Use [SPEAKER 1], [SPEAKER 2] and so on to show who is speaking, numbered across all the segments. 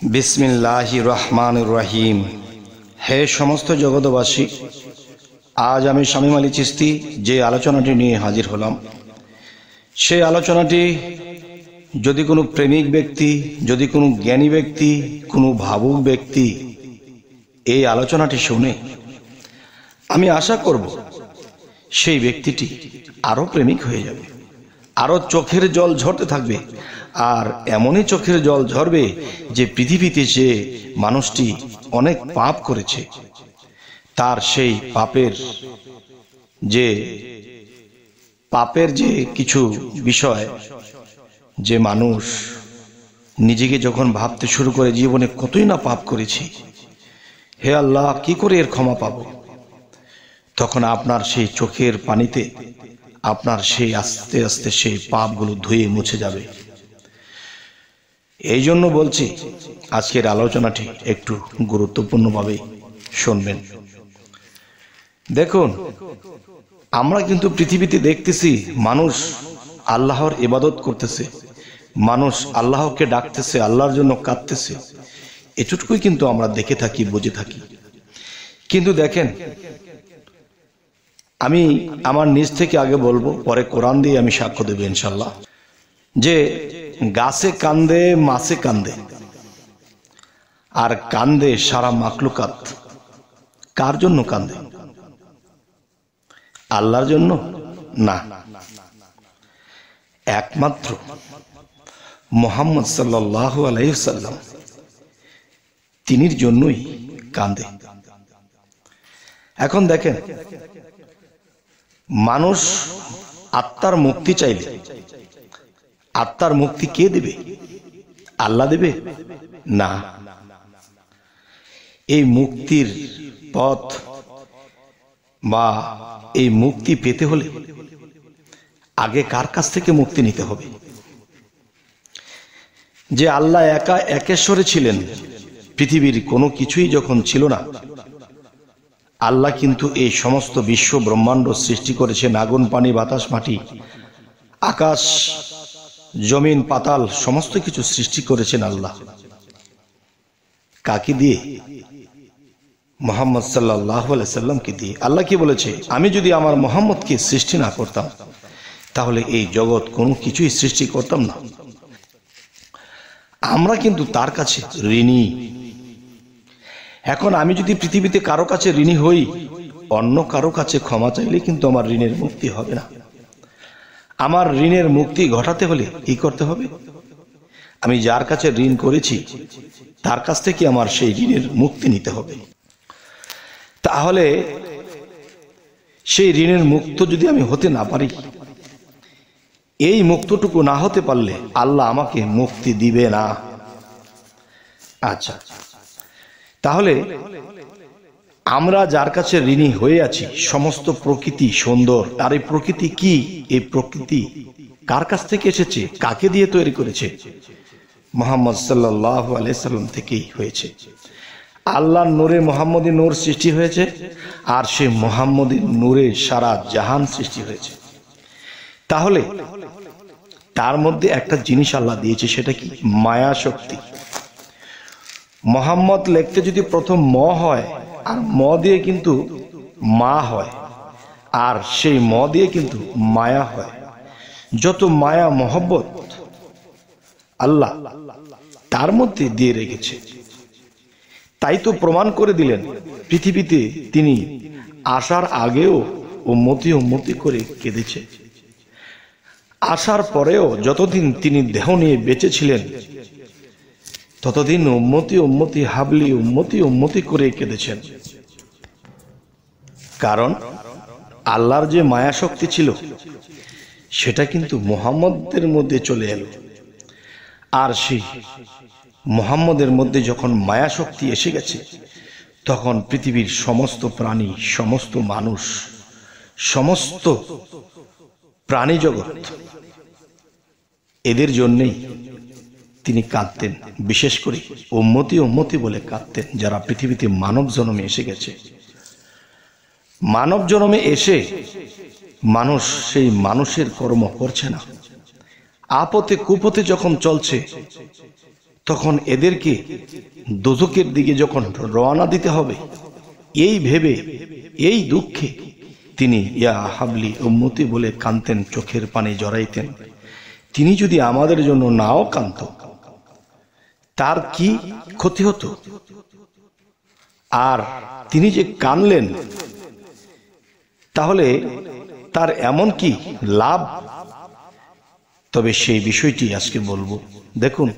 [SPEAKER 1] বিসমিল্লাহির রহমানির রহিম। হে সমস্ত জগতবাসী, আজ আমি শামীম আলী চিশতি যে আলোচনাটি নিয়ে হাজির হলাম, সেই আলোচনাটি যদি কোনো প্রেমিক ব্যক্তি, যদি কোনো জ্ঞানী ব্যক্তি, কোনো ভাবুক ব্যক্তি এই আলোচনাটি শুনে, আমি আশা করব সেই ব্যক্তিটি আরও প্রেমিক হয়ে যাবে, আরও চোখের জল ঝরতে থাকবে। আর এমনই চোখের জল ঝরবে যে পৃথিবীতে যে মানুষটি অনেক পাপ করেছে, তার সেই পাপের যে কিছু বিষয়, যে মানুষ নিজেকে যখন ভাবতে শুরু করে জীবনে কতই না পাপ করেছি, হে আল্লাহ কি করে এর ক্ষমা পাবো, তখন আপনার সেই চোখের পানিতে আপনার সেই আস্তে আস্তে সেই পাপগুলো ধুয়ে মুছে যাবে। এই জন্য বলছি, আজকের আলোচনাটি একটু গুরুত্বপূর্ণভাবে শুনবেন। দেখুন, আমরা কিন্তু পৃথিবীতে দেখতেছি মানুষ আল্লাহর ইবাদত করতেছে, মানুষ আল্লাহকে ডাকতেছে, আল্লাহর জন্য কাঁদতেছে, এটুকুই কিন্তু আমরা দেখে থাকি, বুঝে থাকি। কিন্তু দেখেন, আমি আমার নিজ থেকে আগে বলবো, পরে কোরআন দিয়ে আমি সাক্ষ্য দেব ইনশাল্লাহ, যে গাছে কান্দে, মাছে কান্দে, আর কান্দে সারা মাখলুকাত। কার জন্য কান্দে? আল্লাহর জন্য না, একমাত্র মুহাম্মদ সাল্লাল্লাহু আলাইহি ওয়াসাল্লাম তিনির জন্যই কান্দে। এখন দেখেন, মানুষ আত্মার মুক্তি চাইলে আত্মার মুক্তি কে দেবে? আল্লাহ দেবে? না। এই মুক্তির পথ বা এই মুক্তি পেতে হলে আগে কার কাছ থেকে মুক্তি নিতে হবে? যে আল্লাহ একা একেশ্বরে ছিলেন, পৃথিবীর কোনো কিছুই যখন ছিল না, আল্লাহ কিন্তু এই সমস্ত বিশ্ব ব্রহ্মাণ্ড সৃষ্টি করেছেন। আগুন, পানি, বাতাস, মাটি, আকাশ, জমিন, পাতাল, সমস্ত কিছু সৃষ্টি করেছেন আল্লাহ। কাকে দিয়ে? মুহাম্মদ সাল্লাল্লাহু আলাইহি সাল্লামকে দিয়ে। আল্লাহ কি বলেছে? আমি যদি আমার মুহাম্মদকে সৃষ্টি না করতাম, তাহলে এই জগৎ কোনো কিছুই সৃষ্টি করতাম না। আমরা কিন্তু তার কাছে ঋণী। এখন আমি যদি পৃথিবীতে কারো কাছে ঋণী হই, অন্য কারো কাছে ক্ষমা চাইলে কিন্তু আমার ঋণের মুক্তি হবে না। আমার ঋণের মুক্তি ঘটাতে হলে কি করতে হবে? আমি যার কাছে ঋণ করেছি তার কাছ থেকে আমার সেই ঋণের মুক্তি নিতে হবে। তাহলে সেই ঋণের মুক্ত যদি আমি হতে না পারি, এই মুক্তটুকু না হতে পারলে আল্লাহ আমাকে মুক্তি দিবে না। আচ্ছা, তাহলে আমরা যার কাছে ঋণী হয়ে আছি, সমস্ত প্রকৃতি সুন্দর, আর এই প্রকৃতি কি? এই প্রকৃতি কার কাছ থেকে এসেছে? কাকে দিয়ে তৈরি করেছে? মুহাম্মদ সাল্লাল্লাহু আলাইহি সাল্লাম থেকেই হয়েছে। আল্লাহর নূরে মুহাম্মদী নূর সৃষ্টি হয়েছে, আর সেই মুহাম্মদী নূরে সারা জাহান সৃষ্টি হয়েছে। তাহলে তার মধ্যে একটা জিনিস আল্লাহ দিয়েছে, সেটা কি? মায়া শক্তি। মুহাম্মদ লিখতে যদি প্রথম ম হয়, আর ম দিয়ে কিন্তু মা হয়, আর সেই ম দিয়ে কিন্তু মায়া হয়। যত মায়া মহব্বত আল্লাহ তার মধ্যে দিয়ে রেখেছে। তাই তো প্রমাণ করে দিলেন, পৃথিবীতে তিনি আসার আগেও উম্মতি করে কেঁদেছে, আসার পরেও যতদিন তিনি দেহ নিয়ে বেঁচে ছিলেন, ততদিন উম্মতি হাবলি, উম্মতি করে কেঁদেছেন। কারণ আল্লাহর যে মায়া শক্তি ছিল, সেটা কিন্তু মুহাম্মদের মধ্যে চলে এলো। আর সেই মুহাম্মদের মধ্যে যখন মায়া শক্তি এসে গেছে, তখন পৃথিবীর সমস্ত প্রাণী, সমস্ত মানুষ, সমস্ত প্রাণী জগৎ, এদের জন্যেই তিনি কাঁদতেন। বিশেষ করে উম্মতি বলে কাঁদতেন, যারা পৃথিবীতে মানব জন্মে এসে গেছে। মানব জন্মে এসে মানুষ সেই মানুষের কর্ম করছে না, আপতে কুপথে যখন চলছে, তখন এদেরকে দোজখের দিকে যখন রওনা দিতে হবে, এই ভেবে, এই দুঃখে তিনি ইয়া হাবলি উম্মতি বলে কাঁদতেন, চোখের পানি জড়াইতেন। তিনি যদি আমাদের জন্য নাও কাঁদত, তার কি ক্ষতি হতো? আর তিনি যে কাঁদলেন, তাহলে তার এমন কি লাভ? তবে সেই বিষয়টি আজকে বলবো। দেখুন,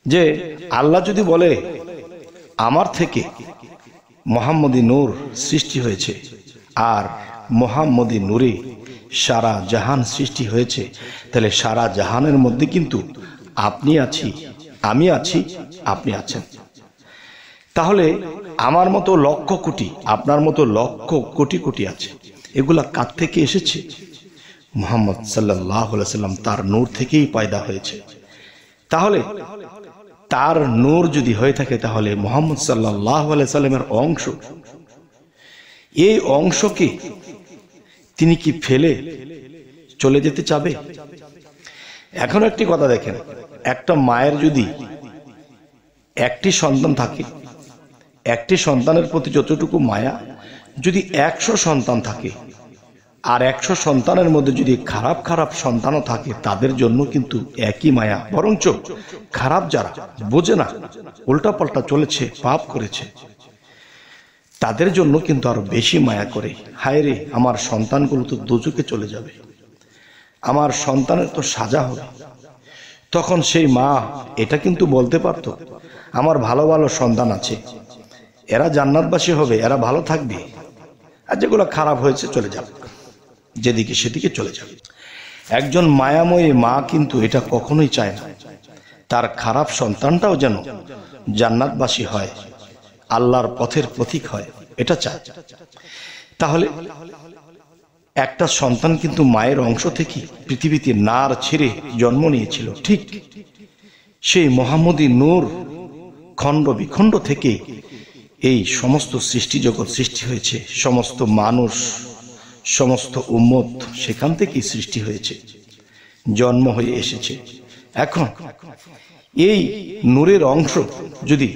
[SPEAKER 1] যে আল্লাহ যদি বলে আমার থেকে মোহাম্মদী নূর সৃষ্টি হয়েছে, আর মোহাম্মদী নূরে সারা জাহান সৃষ্টি হয়েছে, তাহলে সারা জাহানের মধ্যে কিন্তু আপনি আছি, আমি আছি, আপনি আছেন। তাহলে আমার মতো লক্ষ কোটি, আপনার মতো লক্ষ কোটি কোটি আছে। এগুলা কার থেকে এসেছে? মুহাম্মদ সাল্লাল্লাহু আলাইহি সাল্লাম তার নূর থেকেই পয়দা হয়েছে। তাহলে তার নূর যদি হয়ে থাকে, তাহলে মুহাম্মদ সাল্লাল্লাহু আলাইহি সাল্লামের অংশ, এই অংশকে তিনি কি ফেলে চলে যেতে চাবে? এখন একটি কথা দেখেন, একটা মায়ের যদি একটি সন্তান থাকে, একটি সন্তানের প্রতি যতটুকু মায়া, যদি 100 সন্তান থাকে, আর 100 সন্তানের মধ্যে যদি খারাপ খারাপ সন্তানও থাকে, তাদের জন্য কিন্তু একই মায়া। বরঞ্চ খারাপ যারা বোঝে না, উল্টাপাল্টা চলেছে, পাপ করেছে, তাদের জন্য কিন্তু আরো বেশি মায়া করে। হায় রে, আমার সন্তানগুলো তো দোজখে চলে যাবে, আমার সন্তানের তো সাজা হবে। তখন সেই মা এটা কিন্তু বলতে পারতো, আমার ভালো ভালো সন্তান আছে, এরা জান্নাতবাসী হবে, এরা ভালো থাকবে, আর যেগুলো খারাপ হয়েছে চলে যাবে, যেদিকে সেদিকে চলে যাবে। একজন মায়াময়ী মা কিন্তু এটা কখনোই চায় না, তার খারাপ সন্তানটাও যেন জান্নাতবাসী হয়, আল্লাহর পথের পথিক হয়, এটা চায়। তাহলে একটা সন্তান কিন্তু মায়ের অংশ থেকে পৃথিবীতে নার ছেড়ে জন্ম নিয়েছিল। ঠিক সেই মোহাম্মদী নূর খণ্ড বিখণ্ড থেকে এই সমস্ত সৃষ্টি জগৎ সৃষ্টি হয়েছে, সমস্ত মানুষ, সমস্ত উম্মত সেখান থেকেই সৃষ্টি হয়েছে, জন্ম হয়ে এসেছে। এখন এই নূরের অংশ যদি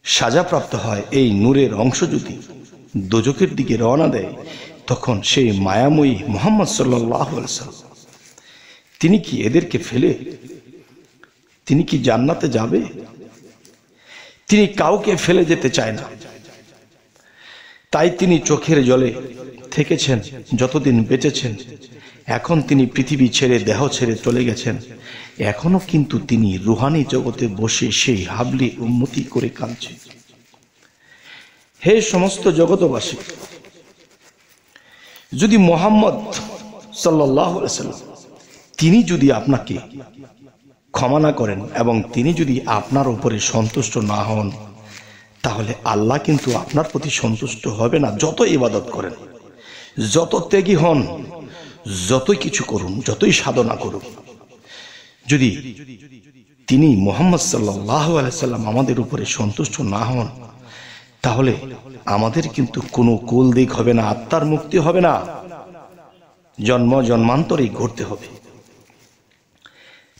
[SPEAKER 1] সাজাপ্রাপ্ত হয়, এই নূরের অংশ যদি দোজখের দিকে রওনা দেয়, তখন সেই মায়াময়ী মুহাম্মদ সাল্লাল্লাহু আলাইহি ওয়াসাল্লাম তিনি কি এদেরকে ফেলে তিনি কি জান্নাতে যাবে? তিনি কাউকে ফেলে যেতে চায় না। তাই তিনি চোখের জলে থেকেছেন যতদিন বেঁচেছেন। এখন তিনি পৃথিবী ছেড়ে, দেহ ছেড়ে চলে গেছেন। এখনো কিন্তু তিনি রুহানি জগতে বসে সেই হাবলি উম্মতি করে কাঁদছে। হে সমস্ত জগতবাসী, যদি মুহাম্মদ সাল্লাল্লাহু আলাইহি ওয়াসাল্লাম তিনি যদি আপনাকে ক্ষমা না করেন এবং তিনি যদি আপনার উপরে সন্তুষ্ট না হন, তাহলে আল্লাহ কিন্তু আপনার প্রতি সন্তুষ্ট হবে না। যত ইবাদত করেন, যত ত্যাগী হন, যতই কিছু করুন, যতই সাধনা করুন, যদি তিনি মুহাম্মদ সাল্লাল্লাহু আলাইহি ওয়াসাল্লাম আমাদের উপরে সন্তুষ্ট না হন, তাহলে আমাদের কিন্তু কোনো কুল দিক হবে না, আত্মার মুক্তি হবে না, জন্ম জন্মান্তরেই ঘটতে হবে।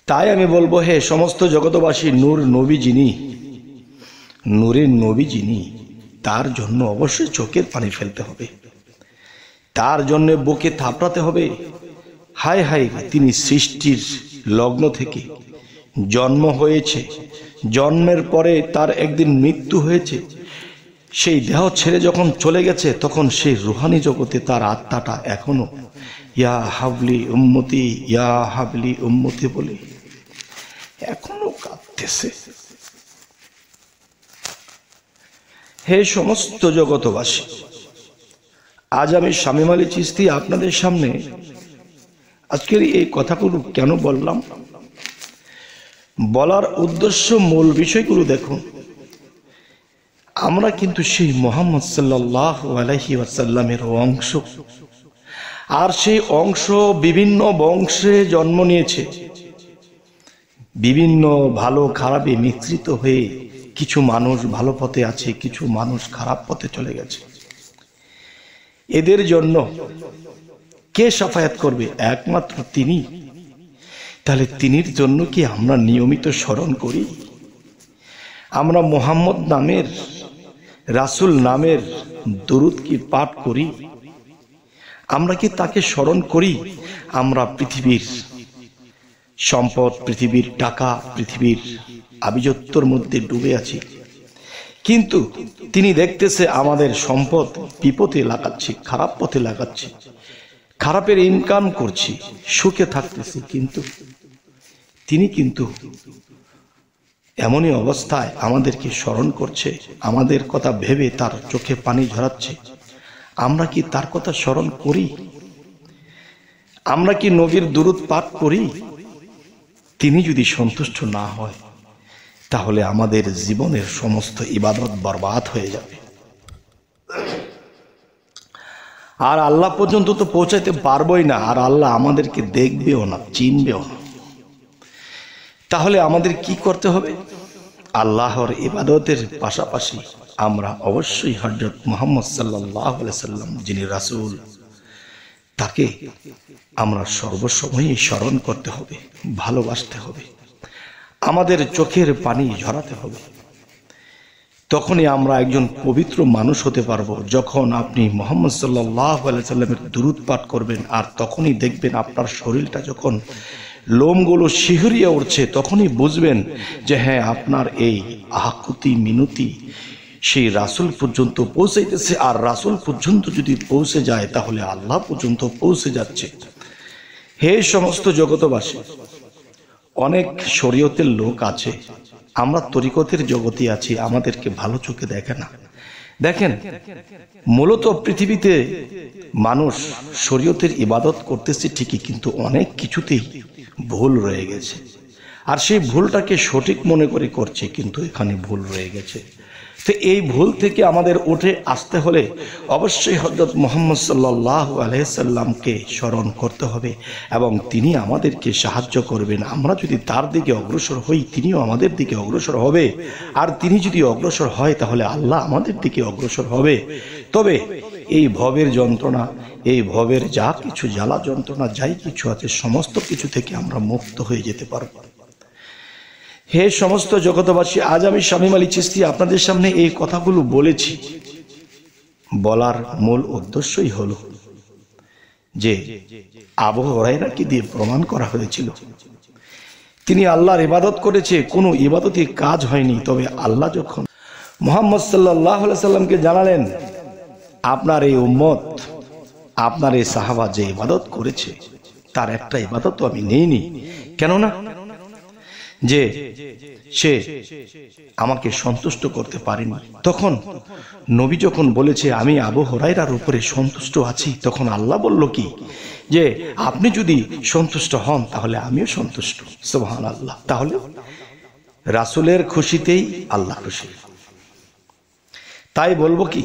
[SPEAKER 1] তাই আমি বলবো, হে সমস্ত জগতবাসী, নূর নবী যিনি, নূরের নবী যিনি, তার জন্য অবশ্যই চোখের পানি ফেলতে হবে, তার জন্য বুকে থাপড়াতে হবে। হায় হায়, তিনি সৃষ্টির লগ্ন থেকে জন্ম হয়েছে, জন্মের পরে তার একদিন মৃত্যু হয়েছে, সেই দেহ ছেড়ে যখন চলে গেছে, তখন সেই রুহানি জগতে তার আত্মাটা এখনো ইয়া হাবলি উম্মতি, ইয়া হাবলি উম্মতি বলে এখনো কাঁদতেছে। হে সমস্ত জগতবাসী, আজ আমি শামীম আলী চিশতি আপনাদের সামনে আজকের এই কথাগুলো কেন বললাম, বলার উদ্দেশ্য, মূল বিষয়গুলো দেখুন। আমরা কিন্তু সেই মুহাম্মদ সাল্লাল্লাহু আলাইহি ওয়াসাল্লামের অংশ, আর সেই অংশ বিভিন্ন বংশে জন্ম নিয়েছে, বিভিন্ন ভালো খারাপে মিশ্রিত হয়ে কিছু মানুষ ভালো পথে আছে, কিছু মানুষ খারাপ পথে চলে গেছে। এদের জন্য কে শাফায়াত করবে? একমাত্র তিনি। তাহলে তিনির জন্য কি আমরা নিয়মিত স্মরণ করি? আমরা মোহাম্মদ নামের, রাসূল নামের দরুদ কি পাঠ করি? আমরা কি তাকে স্মরণ করি? আমরা পৃথিবীর সম্পদ, পৃথিবীর টাকা, পৃথিবীর আভিজাত্যের মধ্যে ডুবে আছি, কিন্তু তিনি দেখতেছে আমাদের সম্পদ বিপদে লাগাচ্ছি, খারাপ পথে লাগাচ্ছি, খারাপের ইনকাম করছি, সুখে থাকতেছি, কিন্তু তিনি কিন্তু এমনই অবস্থায় আমাদেরকে স্মরণ করছে, আমাদের কথা ভেবে তার চোখে পানি ঝরাচ্ছে। আমরা কি তার কথা স্মরণ করি? আমরা কি নবীর দুরূদ পাঠ করি? তিনি যদি সন্তুষ্ট না হয় তাহলে আমাদের জীবনের সমস্ত ইবাদত বরবাদ হয়ে যাবে, আর আল্লাহ পর্যন্ত তো পৌঁছাইতে পারবোই না, আর আল্লাহ আমাদেরকে দেখবেও না, চিনবেও না। তাহলে আমাদের কি করতে হবে? আল্লাহর ইবাদতের পাশাপাশি আমরা অবশ্যই হযরত মুহাম্মদ সাল্লাল্লাহু আলাইহি সাল্লাম, যিনি রাসূল, তাকে আমরা সর্বসময়ই স্মরণ করতে হবে, ভালোবাসতে হবে, আমাদের চোখের পানি ঝরাতে হবে। তখনই আমরা একজন পবিত্র মানুষ হতে পারবো। যখন আপনি মুহাম্মদ সাল্লাল্লাহু আলাইহি সাল্লামের দুরূদ পাঠ করবেন, আর তখনই দেখবেন আপনার শরীরটা যখন লোমগুলো শিহরিয়ে উঠছে, তখনই বুঝবেন যে হ্যাঁ, আপনার এই আকুতি মিনতি সেই রাসূল পর্যন্ত পৌঁছাইতেছে, আর রাসূল পর্যন্ত যদি পৌঁছে যায় তাহলে আল্লাহ পর্যন্ত পৌঁছে যাচ্ছে। হে সমস্ত জগতবাসী, অনেক শরীয়তের লোক আছে, আমরা তরিকতের জগতে আছি, আমাদেরকে ভালো চোখে দেখে না। দেখেন, মূলত পৃথিবীতে মানুষ শরীয়তের ইবাদত করতেছে ঠিকই, কিন্তু অনেক কিছুতেই ভুল রয়ে গেছে, আর সেই ভুলটাকে সঠিক মনে করে করছে, কিন্তু এখানে ভুল রয়ে গেছে। তো এই ভুল থেকে আমাদের উঠে আসতে হলে অবশ্যই হযরত মুহাম্মদ সাল্লাল্লাহু আলাইহি সাল্লামকে স্মরণ করতে হবে, এবং তিনি আমাদেরকে সাহায্য করবেন। আমরা যদি তার দিকে অগ্রসর হই, তিনিও আমাদের দিকে অগ্রসর হবে, আর তিনি যদি অগ্রসর হয় তাহলে আল্লাহ আমাদের দিকে অগ্রসর হবে। তবে এই ভবের যন্ত্রণা, এই ভবের যা কিছু জ্বালা যন্ত্রণা, যাই কিছু আছে, সমস্ত কিছু থেকে আমরা মুক্ত হয়ে যেতে পারব। হে সমস্ত জগতবাসী, আজ আমি শামীম আলী চিশতি আপনাদের সামনে এই কথাগুলো বলেছি। বলার মূল উদ্দেশ্যই হলো যে আবু হুরায়রাকে দিয়ে প্রমাণ করা হয়েছিল তিনি আল্লাহর ইবাদত করেছে, কোনো ইবাদতই কাজ হয়নি। তবে আল্লাহ যখন মুহাম্মদ সাল্লাল্লাহু আলাইহি সাল্লামকে জানালেন, আপনার এই উম্মত, আপনার এই সাহাবা যে ইবাদত করেছে তার একটা ইবাদতও আমি নেইনি, কেননা যে সে আমাকে সন্তুষ্ট করতে পারেনি। তখন নবী যখন বলেছে আমি আবু হুরায়রার উপরে সন্তুষ্ট আছি, তখন আল্লাহ বলল কি, যে আপনি যদি সন্তুষ্ট হন তাহলে আমিও সন্তুষ্ট। সুবহানাল্লাহ। তাহলে রাসূলের খুশিতেই আল্লাহ খুশি। তাই বলবো কি,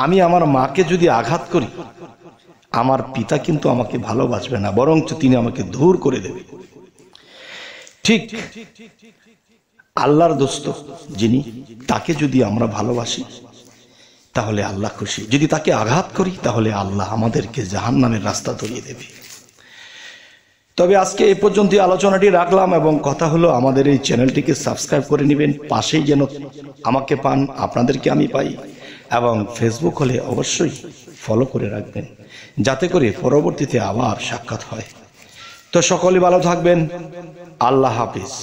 [SPEAKER 1] আমি আমার মাকে যদি আঘাত করি, আমার পিতা কিন্তু আমাকে ভালোবাসবে না, বরঞ্চ তিনি আমাকে দূর করে দেবে। ঠিক আল্লাহর দোস্ত যিনি, তাকে যদি আমরা ভালোবাসি তাহলে আল্লাহ খুশি। যদি তাকে আঘাত করি তাহলে আল্লাহ আমাদেরকে জাহান্নামের রাস্তা ধরিয়ে দেবে। তবে আজকে এই পর্যন্ত আলোচনাটি রাখলাম, এবং কথা হলো আমাদের এই চ্যানেলটিকে সাবস্ক্রাইব করে নেবেন, পাশেই যেন আমাকে পান, আপনাদেরকে আমি পাই, এবং ফেসবুক হলে অবশ্যই ফলো করে রাখবেন, যাতে করে পরবর্তীতে আবার সাক্ষাৎ হয়। তো সকলে ভালো থাকবেন। আল্লাহ হাফিজ।